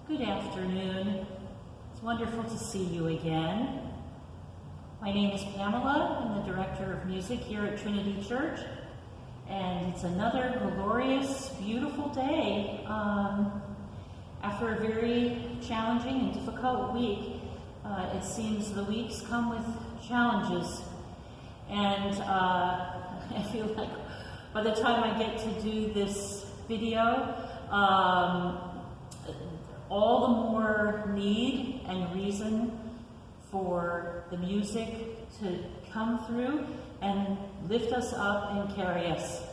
Good afternoon. It's wonderful to see you again. My name is Pamela. I'm the Director of Music here at Trinity Church. And it's another glorious, beautiful day. After a very challenging and difficult week, it seems the weeks come with challenges. And I feel like by the time I get to do this video, all the more need and reason for the music to come through and lift us up and carry us.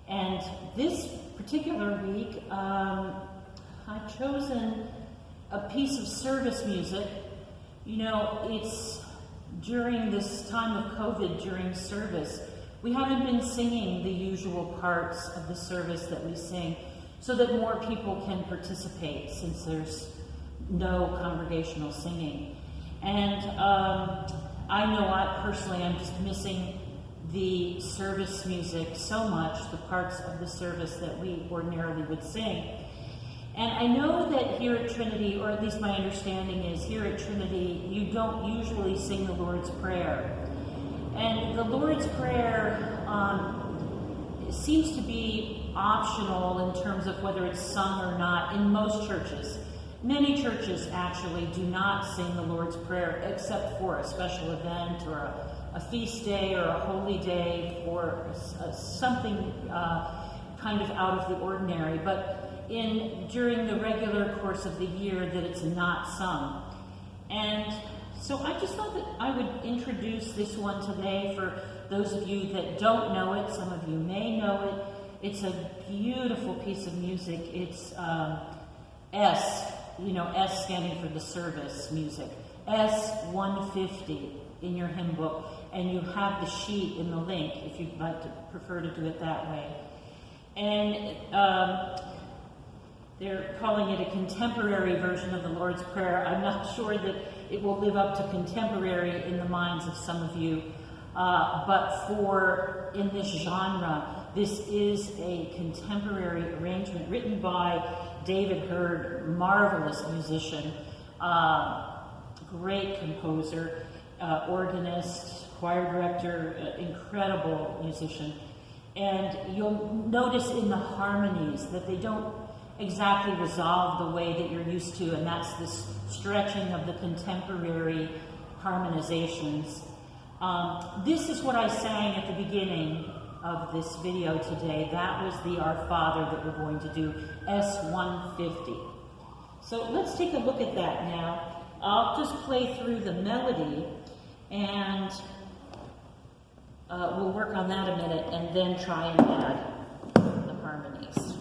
And this particular week, I've chosen a piece of service music. You know, it's during this time of COVID, during service, we haven't been singing the usual parts of the service that we sing so that more people can participate since there's no congregational singing. And I know I'm just missing the service music so much, the parts of the service that we ordinarily would sing. And I know that here at Trinity, or at least my understanding is here at Trinity, you don't usually sing the Lord's Prayer. And the Lord's Prayer seems to be optional in terms of whether it's sung or not in most churches. Many churches actually do not sing the Lord's Prayer except for a special event or a feast day or a holy day or something kind of out of the ordinary. But during the regular course of the year that it's not sung. And so I just thought that I would introduce this one today for those of you that don't know it. Some of you may know it. It's a beautiful piece of music. It's S standing for the service music. S150 in your hymn book. And you have the sheet in the link if you'd like to prefer to do it that way. And they're calling it a contemporary version of the Lord's Prayer. I'm not sure that it will live up to contemporary in the minds of some of you, but in this genre, this is a contemporary arrangement written by David Hurd, marvelous musician, great composer, organist, choir director, incredible musician. And you'll notice in the harmonies that they don't exactly resolve the way that you're used to, and that's this stretching of the contemporary harmonizations. This is what I sang at the beginning of this video today. That was the Our Father that we're going to do, S150. So let's take a look at that now. I'll just play through the melody, and we'll work on that a minute, and then try and add the harmonies.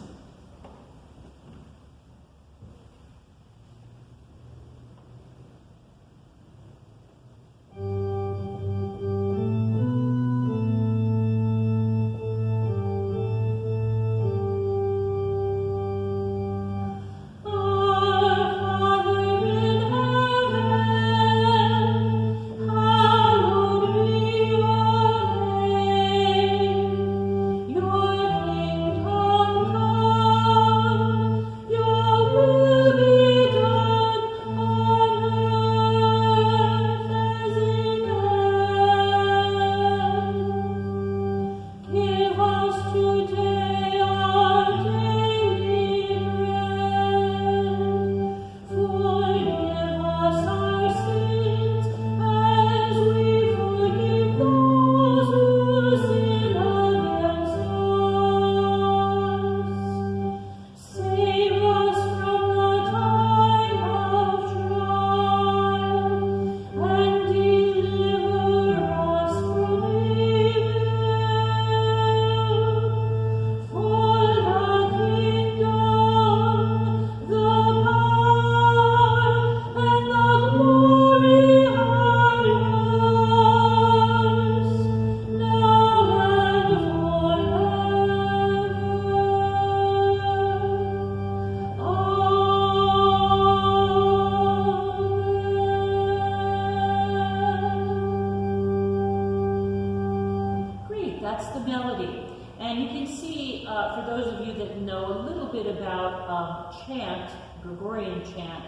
that's the melody. And you can see, for those of you that know a little bit about chant, Gregorian chant,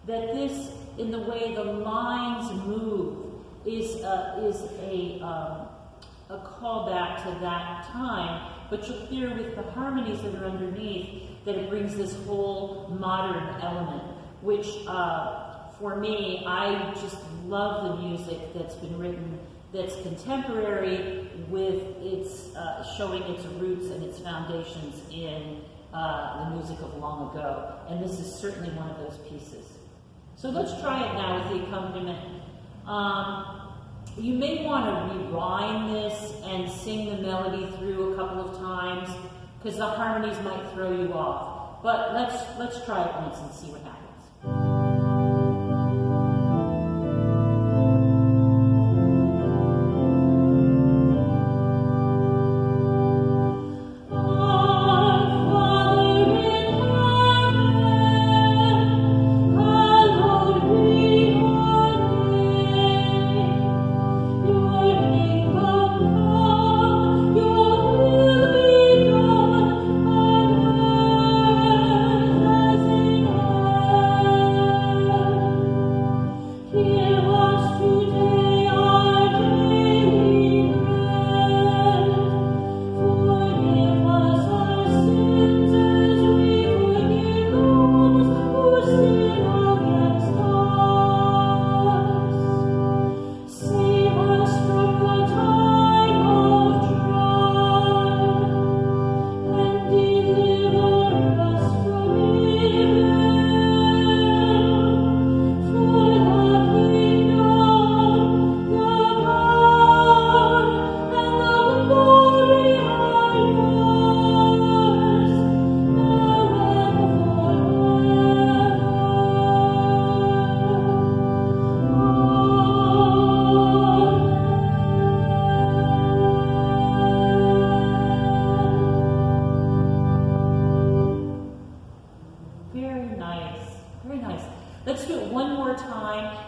that this, in the way the lines move, is a callback to that time, but you'll hear with the harmonies that are underneath that it brings this whole modern element, which for me, I just love the music that's been written that's contemporary with its showing its roots and its foundations in the music of long ago. And this is certainly one of those pieces. So let's try it now with the accompaniment. You may want to rewind this and sing the melody through a couple of times, because the harmonies might throw you off. But let's try it once and see what happens.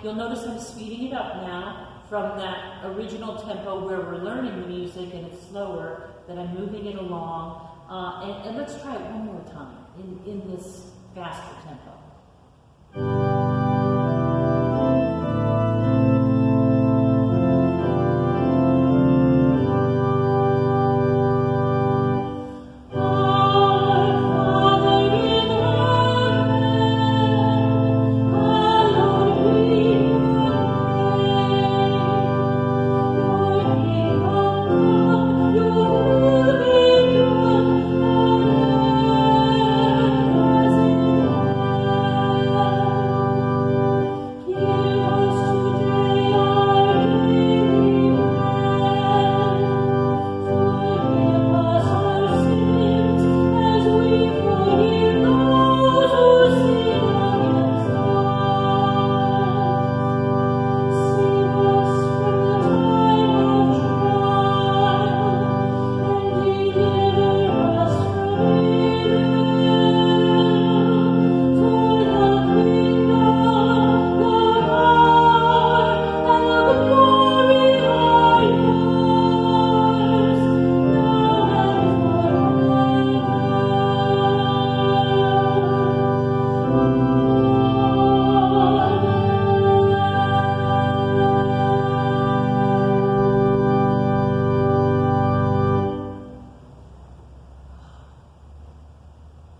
You'll notice I'm speeding it up now from that original tempo where we're learning the music and it's slower, that I'm moving it along. And let's try it one more time in this faster tempo.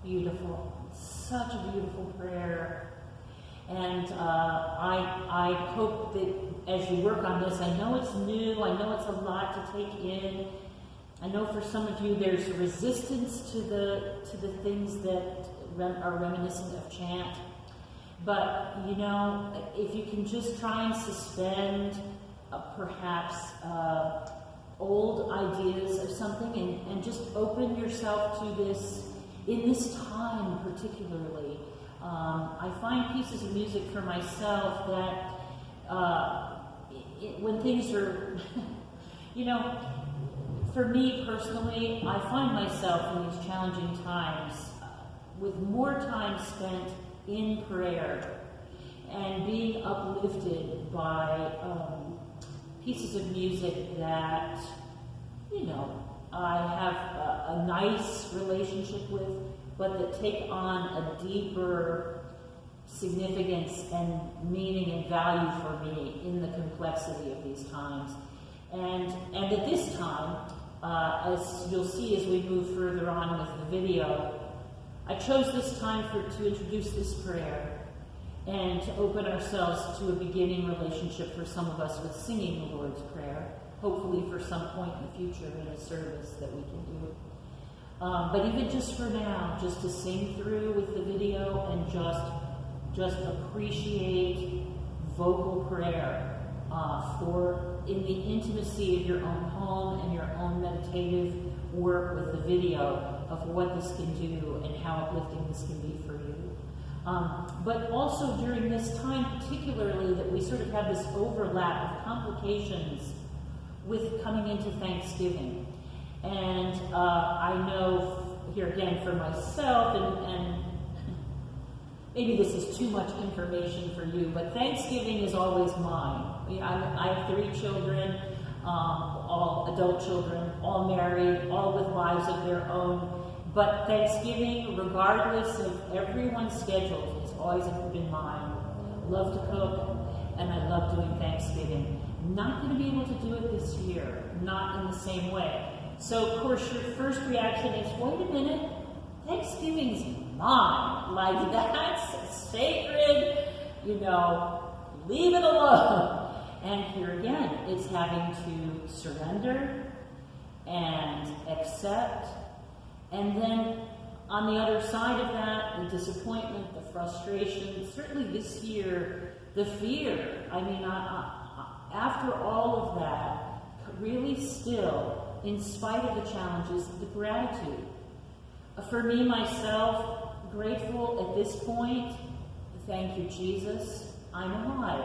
Beautiful. Such a beautiful prayer. And I hope that as you work on this, I know it's new, I know it's a lot to take in. I know for some of you there's a resistance to the things that are reminiscent of chant. But, you know, if you can just try and suspend perhaps old ideas of something and just open yourself to this, in this time particularly. I find pieces of music for myself that when things are, you know, for me personally, I find myself in these challenging times with more time spent in prayer and being uplifted by pieces of music that, you know, I have a nice relationship with, but that take on a deeper significance and meaning and value for me in the complexity of these times. And at this time, as you'll see as we move further on with the video, I chose this time to introduce this prayer and to open ourselves to a beginning relationship for some of us with singing the Lord's Prayer, hopefully for some point in the future in a service that we can do. But even just for now, just to sing through with the video and just appreciate vocal prayer for in the intimacy of your own home and your own meditative work with the video of what this can do and how uplifting this can be for you. But also during this time particularly that we sort of have this overlap of complications with coming into Thanksgiving. And I know here again for myself, and maybe this is too much information for you, but Thanksgiving is always mine. I have 3 children, all adult children, all married, all with lives of their own. But Thanksgiving, regardless of everyone's schedule, has always been mine. I love to cook, and I love doing Thanksgiving. Not going to be able to do it this year, not in the same way. So, of course, your first reaction is, wait a minute, Thanksgiving's mine. Like, that's sacred, leave it alone. And here again, it's having to surrender and accept. And then on the other side of that, the disappointment, the frustration, certainly this year, the fear. I mean, after all of that, really still, in spite of the challenges, the gratitude. For me, myself, grateful at this point. Thank you, Jesus. I'm alive.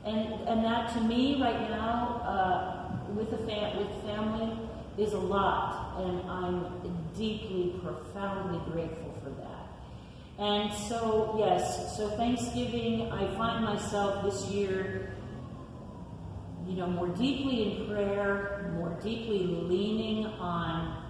And that to me right now, with family, is a lot. And I'm deeply, profoundly grateful for that. And so, yes, so Thanksgiving, I find myself this year, more deeply in prayer, more deeply leaning on,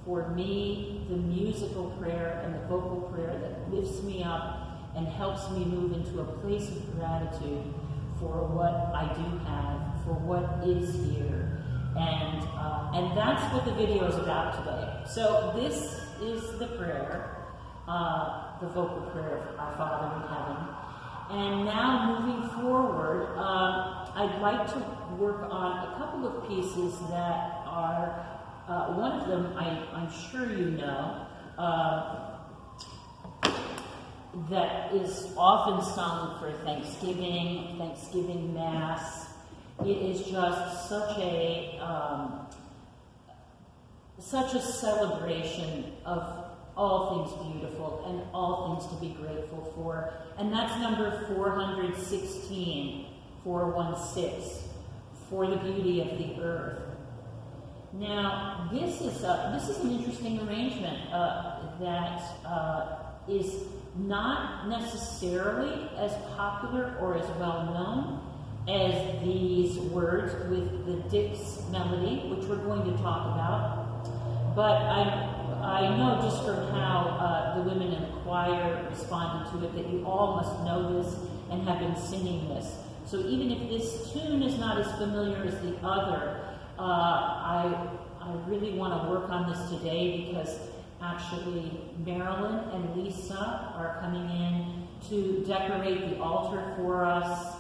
for me, the musical prayer and the vocal prayer that lifts me up and helps me move into a place of gratitude for what I do have, for what is here. And that's what the video is about today. So this is the prayer, the vocal prayer of our Father in heaven. And now moving forward, I'd like to work on a couple of pieces that are, one of them I'm sure you know, that is often sung for Thanksgiving Mass. It is just such a celebration of all things beautiful and all things to be grateful for. And that's number 416, 416, for the beauty of the earth. Now, this is an interesting arrangement that is not necessarily as popular or as well known as these words with the Dix melody, which we're going to talk about. But I know just from how the women in the choir responded to it that you all must know this and have been singing this. So even if this tune is not as familiar as the other, I really want to work on this today because actually Marilyn and Lisa are coming in to decorate the altar for us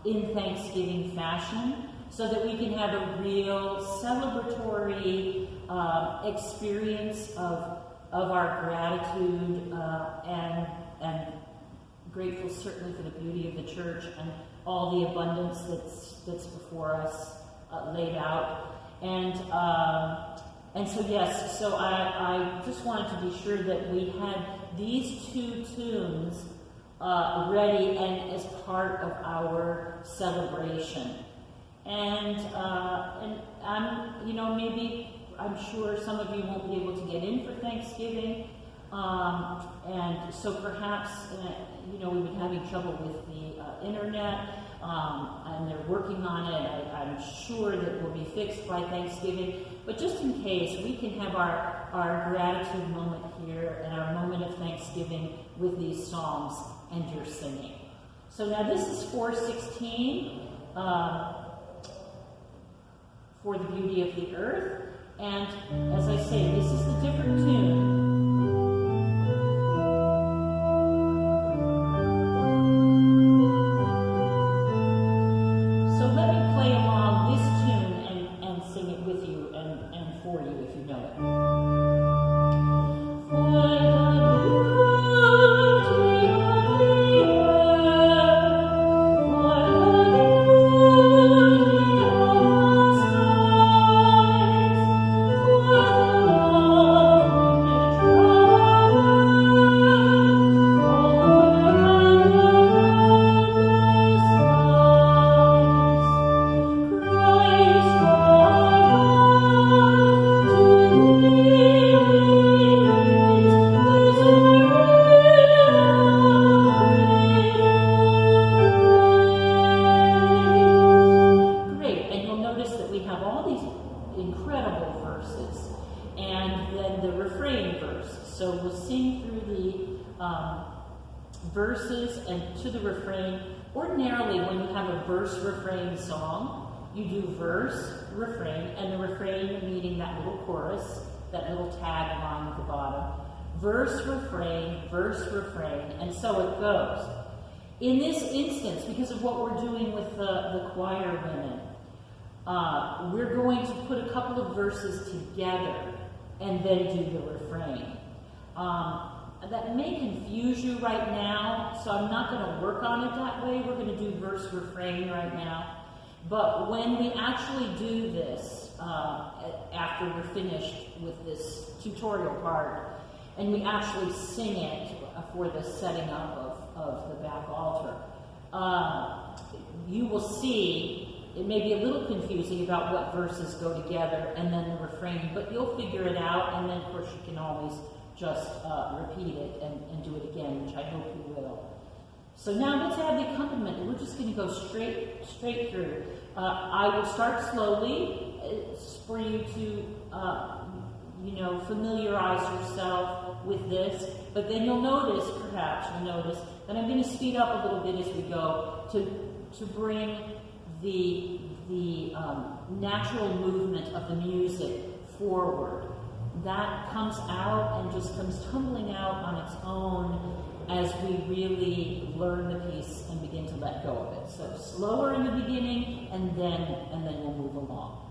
in Thanksgiving fashion so that we can have a real celebratory experience of our gratitude and grateful certainly for the beauty of the church and all the abundance that's before us laid out. And so yes, so I just wanted to be sure that we had these 2 tunes ready and as part of our celebration. And maybe I'm sure some of you won't be able to get in for Thanksgiving, and And so perhaps, we would be having trouble with the internet, and they're working on it. I'm sure that it will be fixed by Thanksgiving. But just in case, we can have our gratitude moment here and our moment of Thanksgiving with these psalms and your singing. So now this is 416, for the beauty of the earth. And as I say, this is the different tune. So let me play along this tune and sing it with you and for you if you know it. Verses and to the refrain. Ordinarily, when you have a verse-refrain song, you do verse, refrain, and the refrain meaning that little chorus, that little tag line at the bottom. Verse, refrain, and so it goes. In this instance, because of what we're doing with the choir women, we're going to put a couple of verses together and then do the refrain. That may confuse you right now, so I'm not going to work on it that way. We're going to do verse refrain right now. But when we actually do this, after we're finished with this tutorial part, and we actually sing it for the setting up of the back altar, you will see it may be a little confusing about what verses go together and then the refrain, but you'll figure it out, and then of course you can always just repeat it and do it again, which I hope you will. So now let's add the accompaniment. We're just going to go straight through. I will start slowly for you to, familiarize yourself with this. But then perhaps you'll notice, that I'm going to speed up a little bit as we go to bring the natural movement of the music forward. That comes out and just comes tumbling out on its own as we really learn the piece and begin to let go of it. So slower in the beginning, and then we'll move along.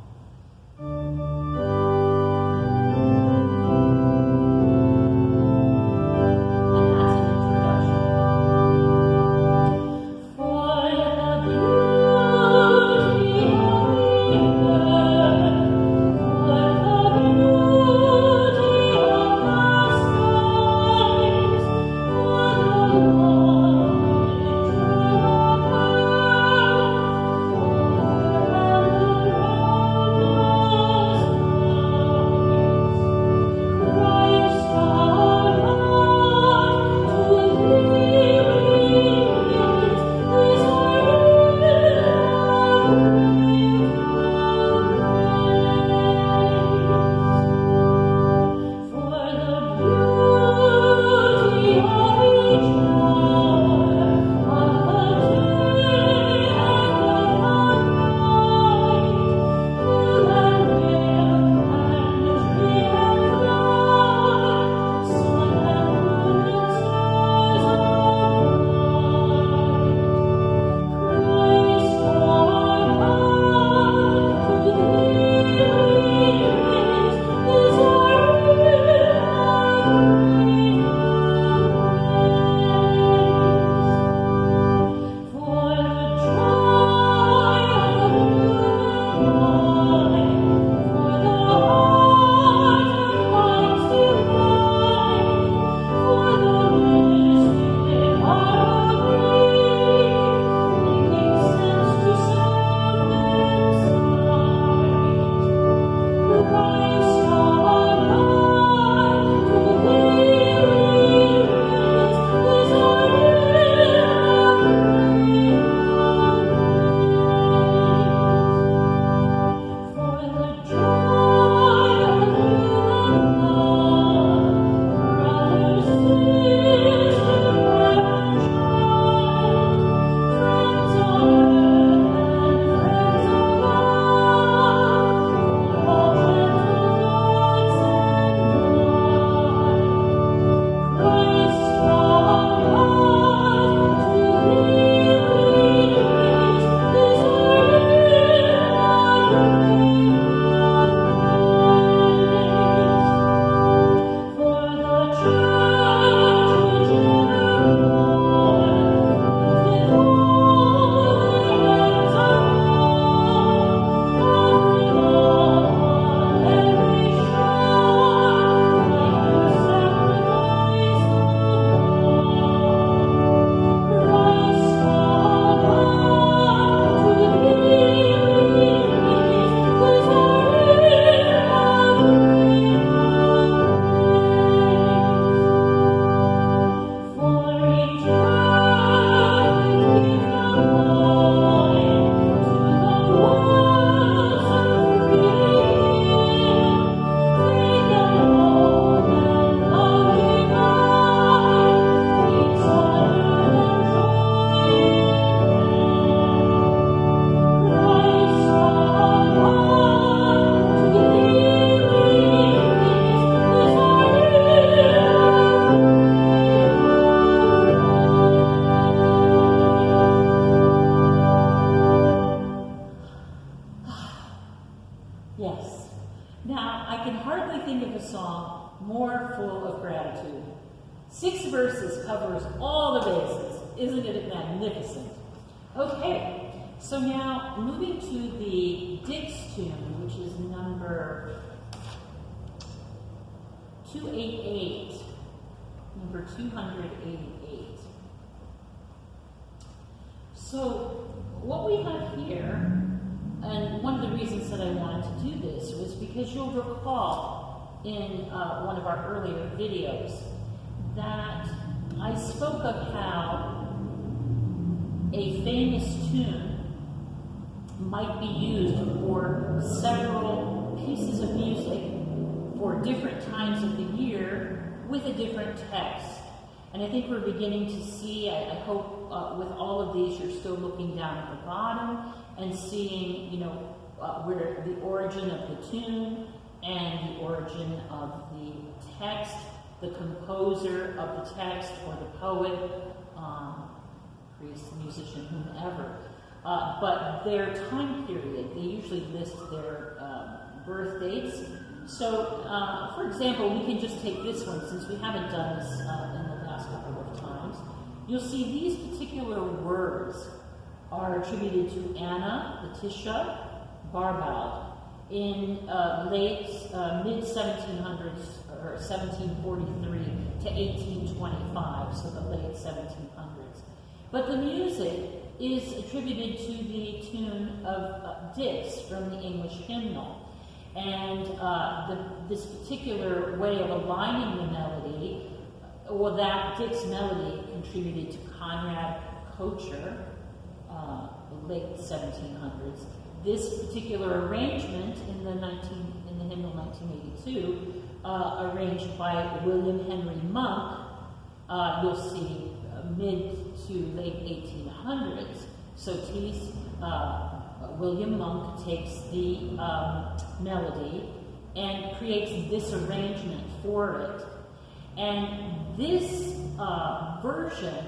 verses covers all the bases. Isn't it magnificent? Okay, so now moving to the Dix tune, which is number 288, number 288. So what we have here, and one of the reasons that I wanted to do this was because you'll recall in one of our earlier videos that I spoke of how a famous tune might be used for several pieces of music for different times of the year with a different text. And I think we're beginning to see, I hope with all of these you're still looking down at the bottom and seeing, where the origin of the tune and the origin of the text, the composer of the text or the poet, priest, musician, whomever. But their time period, they usually list their birth dates. So, for example, we can just take this one since we haven't done this in the last couple of times. You'll see these particular words are attributed to Anna Letitia Barbald in mid-1700s, or 1743 to 1825, so the late 1700s. But the music is attributed to the tune of Dix from the English hymnal. And this particular way of aligning the melody, well, that Dix melody contributed to Conrad Kocher, the late 1700s. This particular arrangement in the hymnal 1982, arranged by William Henry Monk, you'll see mid to late 1800s. So William Monk takes the melody and creates this arrangement for it. And this version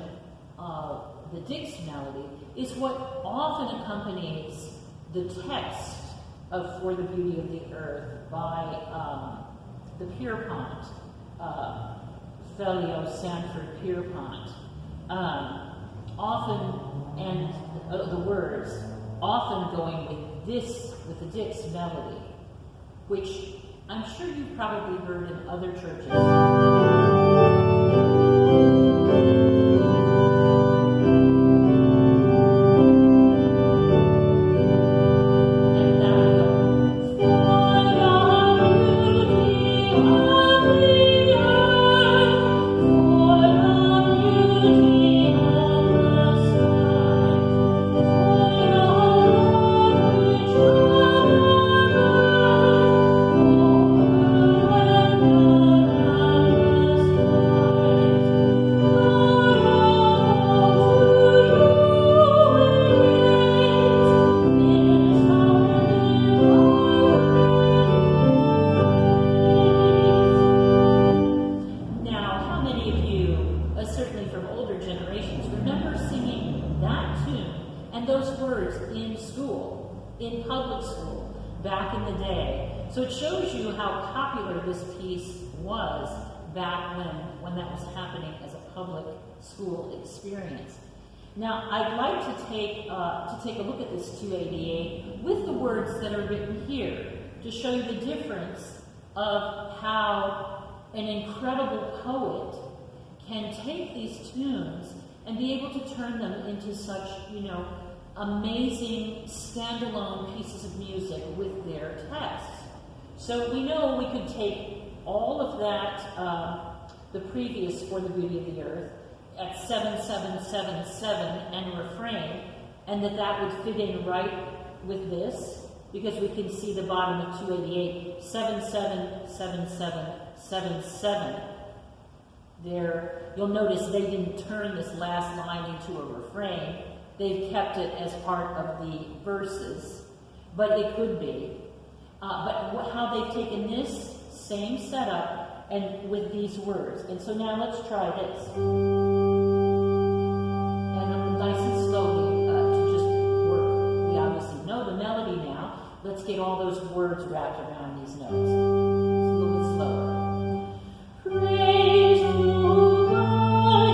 of the Dix melody is what often accompanies the text of For the Beauty of the Earth by the Pierpont, Thelio Sanford Pierpont. Often, and the words, often going with the Dix melody, which I'm sure you've probably heard in other churches. In public school back in the day. So it shows you how popular this piece was back when that was happening as a public school experience. Now, I'd like to take a look at this 288 with the words that are written here to show you the difference of how an incredible poet can take these tunes and be able to turn them into such, amazing standalone pieces of music with their texts. So we know we could take all of that, the previous For the Beauty of the Earth, at 7777 and refrain, and that would fit in right with this, because we can see the bottom of 288, 777777. There, you'll notice they didn't turn this last line into a refrain. They've kept it as part of the verses, but it could be. But how they've taken this same setup and with these words. And so now let's try this. And nice and slowly to just work. We obviously know the melody now. Let's get all those words wrapped around these notes. It's a little bit slower. Praise to God.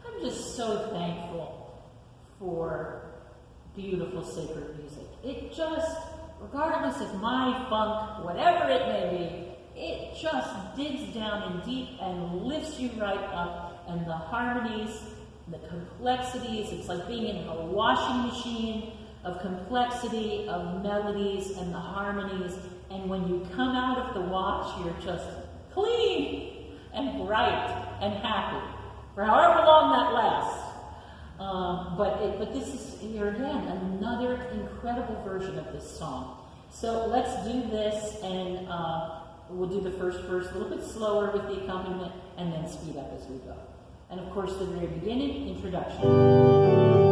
I'm just so thankful for beautiful sacred music. It just, regardless of my funk, whatever it may be, it just digs down in deep and lifts you right up. And the harmonies, the complexities, it's like being in a washing machine of complexity, of melodies and the harmonies. And when you come out of the wash, you're just clean and bright and happy for however long that lasts. But this is, here again, another incredible version of this song. So let's do this, and we'll do the first verse a little bit slower with the accompaniment, and then speed up as we go. And of course, the very beginning, introduction.